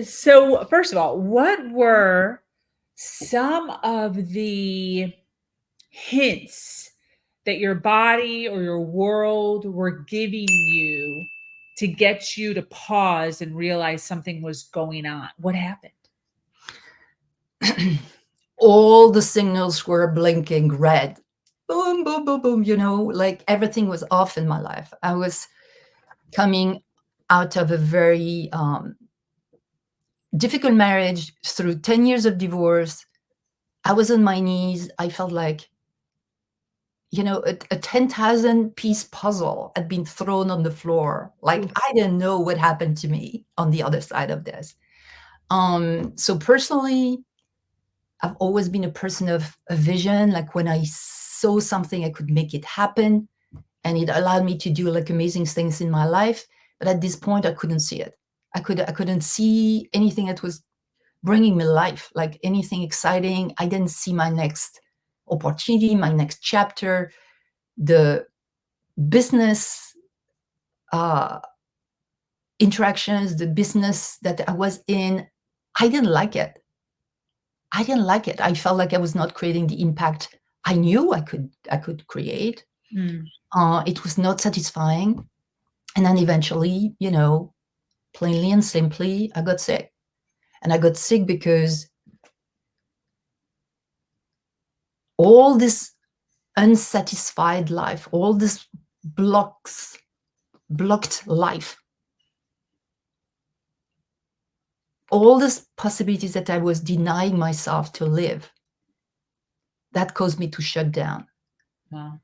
So, first of all, what were some of the hints that your body or your world were giving you to get you to pause and realize something was going on? What happened? All the signals were blinking red. Boom, boom, boom, boom. Like everything was off in my life. I was coming out of a very difficult marriage through 10 years of divorce. I was on my knees. I felt like, a 10,000 piece puzzle had been thrown on the floor. Like Oof. I didn't know what happened to me on the other side of this. So personally, I've always been a person of a vision. Like when I saw something, I could make it happen. And it allowed me to do like amazing things in my life. But at this point, I couldn't see it. I couldn't see anything that was bringing me life, like anything exciting. I didn't see my next opportunity, my next chapter, the business uh, interactions, the business that I was in. I didn't like it. I didn't like it. I felt like I was not creating the impact I knew I could create. Mm. It was not satisfying. And then eventually, plainly and simply, I got sick. And I got sick because all this unsatisfied life, all this blocked life, all these possibilities that I was denying myself to live, that caused me to shut down. Wow.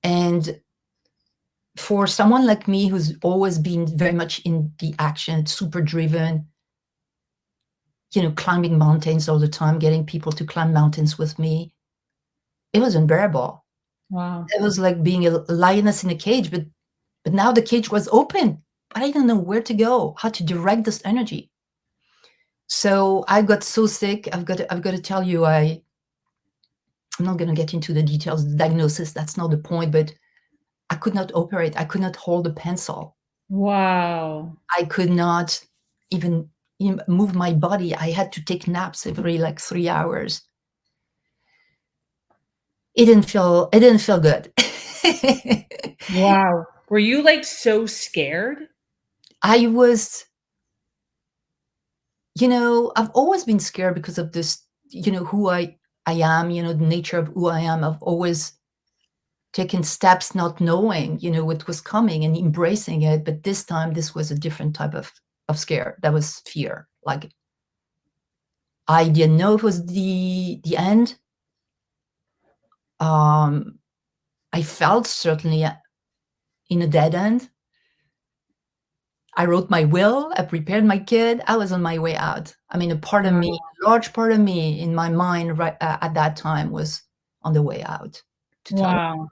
And for someone like me who's always been very much in the action, super driven, climbing mountains all the time, getting people to climb mountains with me, it was unbearable. Wow. It was like being a lioness in a cage, but now the cage was open. But I didn't know where to go, how to direct this energy. So I got so sick. I've got to tell you, I'm not going to get into the details, the diagnosis. That's not the point. But I could not operate. I could not hold a pencil. Wow. I could not even move my body. I had to take naps every like 3 hours. It didn't feel good. Wow. Were you like so scared? I was, I've always been scared because of this, who I am, the nature of who I am. I've always taken steps not knowing, what was coming and embracing it. But this time, this was a different type of scare. That was fear. Like I didn't know it was the end. I felt certainly in a dead end. I wrote my will. I prepared my kid. I was on my way out. I mean, a large part of me in my mind right at that time was on the way out, to tell you. Wow.